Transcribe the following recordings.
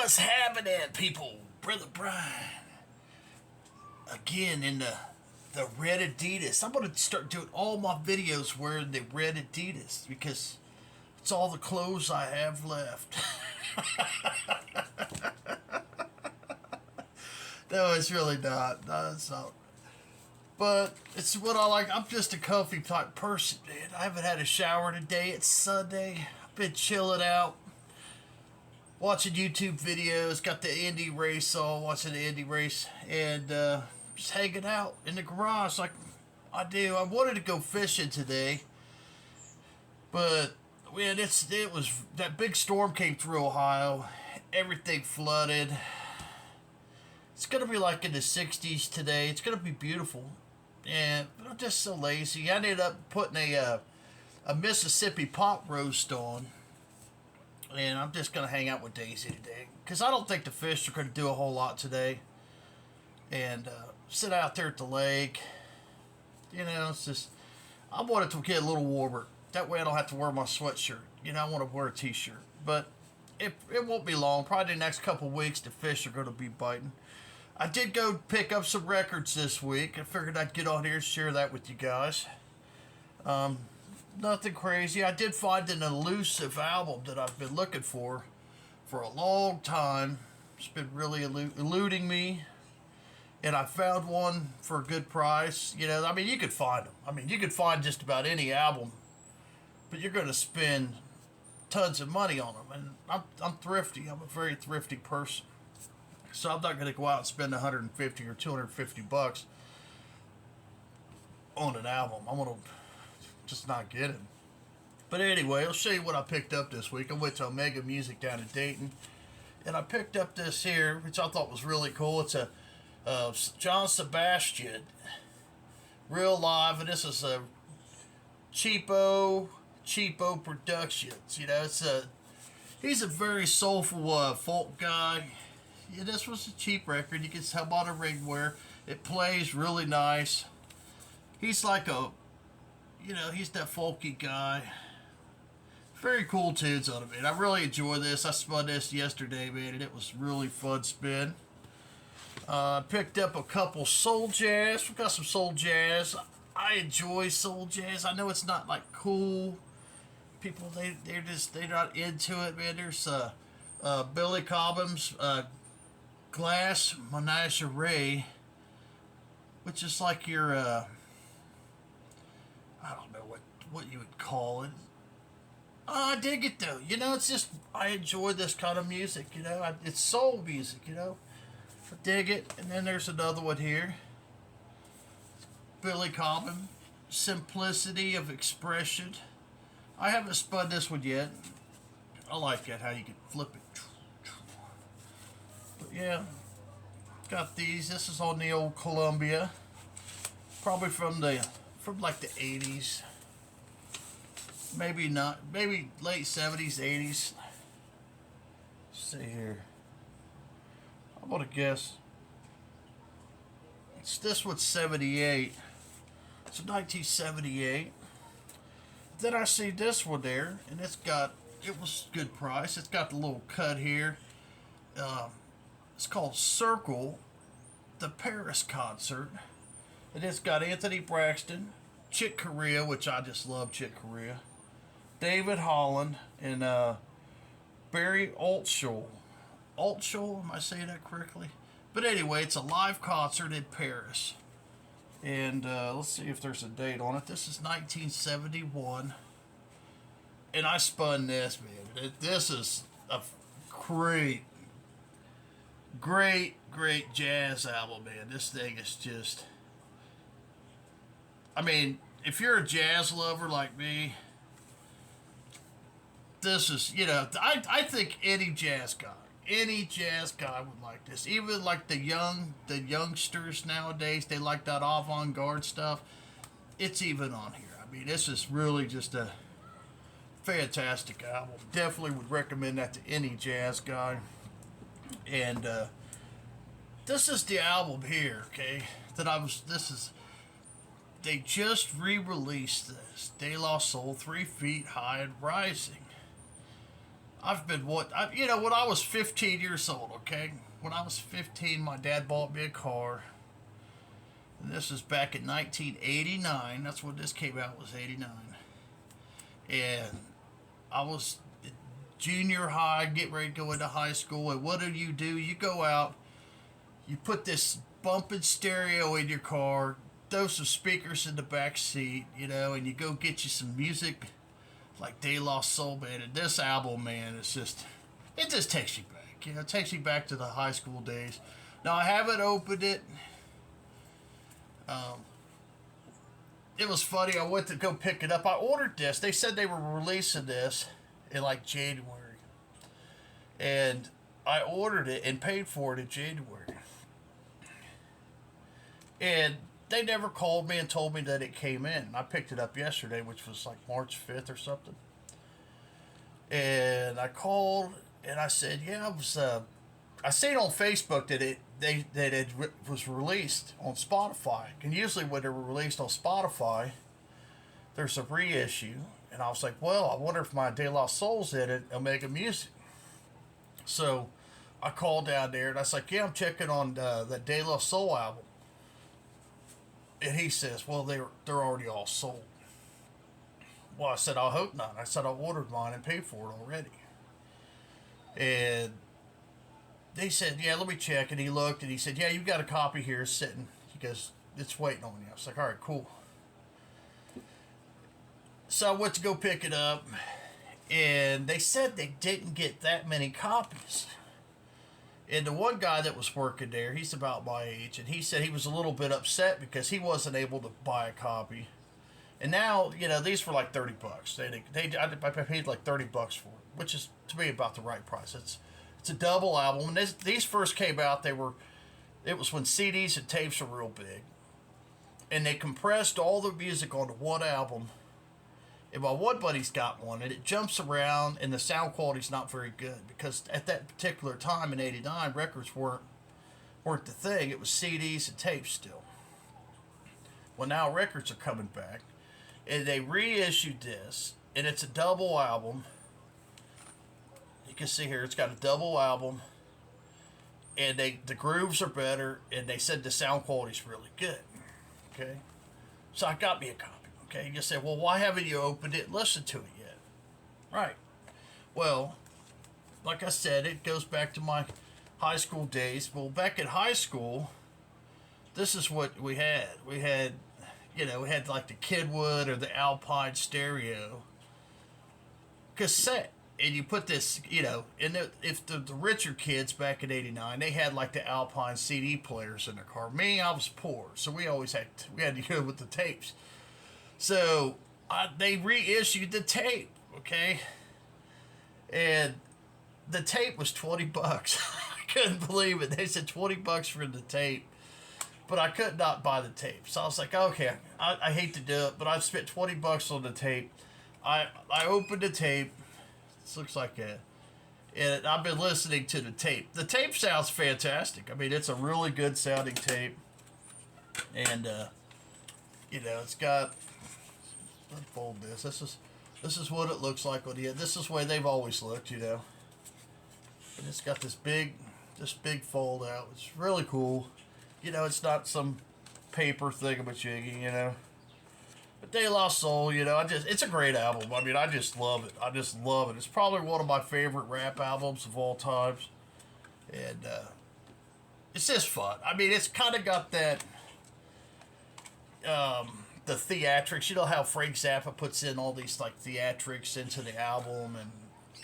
What's happening, people? Brother Brian. Again in the red Adidas. I'm going to start doing all my videos wearing the red Adidas because it's all the clothes I have left. No, it's really not. No, it's not. But it's what I like. I'm just a comfy type person, man. I haven't had a shower today. It's Sunday. I've been chilling out, watching YouTube videos. Got the Indy race on, watching the Indy race, and just hanging out in the garage like I do. I wanted to go fishing today, but man, it was that big storm came through Ohio. Everything flooded. It's gonna be like in the 60s today. It's gonna be beautiful. And but I'm just so lazy. I ended up putting a Mississippi pot roast on, and I'm just gonna hang out with Daisy today because I don't think the fish are gonna do a whole lot today. And sit out there at the lake. You know, it's just I want it to get a little warmer. That way I don't have to wear my sweatshirt. You know, I want to wear a t-shirt, but it won't be long. Probably the next couple of weeks the fish are gonna be biting. I did go pick up some records this week. I figured I'd get on here and share that with you guys. Nothing crazy. I did find an elusive album that I've been looking for a long time. It's been really eluding me. And I found one for a good price. You know, I mean, you could find them. I mean, you could find just about any album. But you're going to spend tons of money on them. And I'm thrifty. I'm a very thrifty person. So I'm not going to go out and spend 150 or 250 bucks on an album. I'm going to just not get it. But anyway, I'll show you what I picked up this week. I went to Omega Music down in Dayton, and I picked up this here, which I thought was really cool. It's a John Sebastian, real live, and this is a Cheapo Productions. You know, he's a very soulful folk guy. Yeah, this was a cheap record. You can tell by the ringwear. It plays really nice. He's like he's that folky guy. Very cool tunes on it, man. I really enjoy this. I spun this yesterday, man, and it was really fun spin. I picked up a couple soul jazz. We got some soul jazz. I enjoy soul jazz. I know it's not like cool. People they're not into it, man. There's Billy Cobham's Glass Menagerie, which is like your I don't know what you would call it. I dig it though. You know, it's just I enjoy this kind of music. You know, it's soul music. You know, I dig it. And then there's another one here. Billy Cobham, Simplicity of Expression. I haven't spun this one yet. I like that how you can flip it. But yeah, got these. This is on the old Columbia, probably from like the 80s. Maybe not. Maybe late 70s, 80s. Let's see here. I'm gonna guess. This one's 78. It's 1978. Then I see this one there, and it was good price. It's got the little cut here. It's called Circle, the Paris concert. And it's got Anthony Braxton, Chick Corea, which I just love Chick Corea, David Holland, and Barry Altschul. Altschul, am I saying that correctly? But anyway, it's a live concert in Paris. And let's see if there's a date on it. This is 1971. And I spun this, man. This is a great jazz album, man. This thing is just... I mean, if you're a jazz lover like me, this is, I think any jazz guy would like this. Even like the youngsters nowadays, they like that avant-garde stuff. It's even on here. I mean, this is really just a fantastic album. Definitely would recommend that to any jazz guy. And this is the album here, okay? They just re-released this. De La Soul, 3 Feet High and Rising. I've been when I was 15 years old, okay? When I was 15, my dad bought me a car. And this is back in 1989. That's when this came out, was 89. And I was junior high, getting ready to go into high school. And what do? You go out, you put this bumping stereo in your car, throw some speakers in the back seat, and you go get you some music like De La Soul, man. And this album, man, it just takes you back. It takes you back to the high school days. Now, I haven't opened it. Um, it was funny. I went to go pick it up. I ordered this. They said they were releasing this in like January. And I ordered it and paid for it in January. And they never called me and told me that it came in. I picked it up yesterday, which was like March 5th or something. And I called and I said, yeah, I seen on Facebook that it was released on Spotify. And usually when they're released on Spotify, there's a reissue. And I was like, well, I wonder if my De La Soul's in it, Omega Music. So I called down there and I was like, yeah, I'm checking on the De La Soul album. And he says, well, they're already all sold. Well, I said, I hope not. I said, I ordered mine and paid for it already. And they said, yeah, let me check. And he looked and he said, yeah, you got a copy here sitting. He goes, it's waiting on you. I was like, all right, cool. So I went to go pick it up. And they said they didn't get that many copies. And the one guy that was working there, he's about my age, and he said he was a little bit upset because he wasn't able to buy a copy. And now, these were like $30. I paid like $30 for it, which is to me about the right price. It's a double album. And these first came out, it was when CDs and tapes were real big, and they compressed all the music onto one album. And my one buddy's got one, and it jumps around, and the sound quality's not very good because at that particular time in '89, records weren't the thing. It was CDs and tapes still. Well, now records are coming back, and they reissued this, and it's a double album. You can see here it's got a double album, and the grooves are better, and they said the sound quality's really good. Okay, so I got me a copy. Okay, you say, well, why haven't you opened it and listened to it yet? Right. Well, like I said, it goes back to my high school days. Well, back in high school, this is what we had. We had like the Kidwood or the Alpine stereo cassette. And you put this, if the richer kids back in '89, they had like the Alpine CD players in their car. Me, I was poor, so we had to go with the tapes. So they reissued the tape, okay? And the tape was $20. I couldn't believe it. They said $20 for the tape, but I could not buy the tape. So I was like, okay, I hate to do it, but I've spent $20 on the tape. I opened the tape. This looks like and I've been listening to the tape. The tape sounds fantastic. I mean, it's a really good sounding tape, and it's got. Unfold this. This is what it looks like on the end. This is the way they've always looked, And it's got this big fold out. It's really cool. It's not some paper thingamajiggy, But De La Soul, it's a great album. I mean, I just love it. It's probably one of my favorite rap albums of all times. And it's just fun. I mean, it's kind of got that the theatrics. You know how Frank Zappa puts in all these like theatrics into the album, and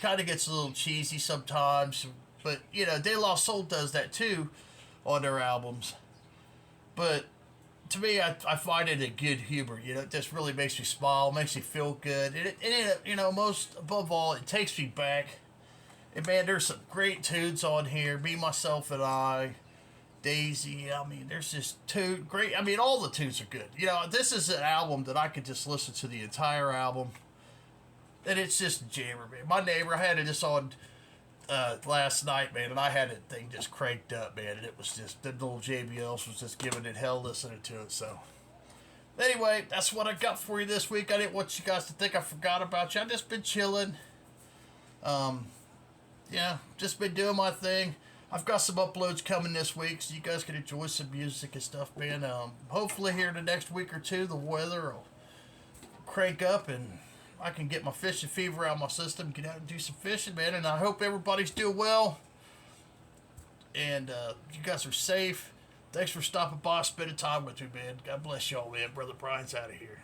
kind of gets a little cheesy sometimes. But De La Soul does that too on their albums. But to me, I find it a good humor. It just really makes me smile, makes me feel good, and it most above all, it takes me back. And man, there's some great tunes on here. Me, Myself, and I. Daisy, I mean, there's just two great. I mean, all the tunes are good. This is an album that I could just listen to the entire album, and it's just a jammer, man. My neighbor, I had it just on last night, man, and I had that thing just cranked up, man, and it was just the little JBLs was just giving it hell listening to it. So, anyway, that's what I got for you this week. I didn't want you guys to think I forgot about you. I just been chilling. yeah, just been doing my thing. I've got some uploads coming this week, so you guys can enjoy some music and stuff, man. Hopefully here in the next week or two, the weather will crank up and I can get my fishing fever out of my system, get out and do some fishing, man. And I hope everybody's doing well and you guys are safe. Thanks for stopping by, spending time with me, man. God bless y'all, man. Brother Brian's out of here.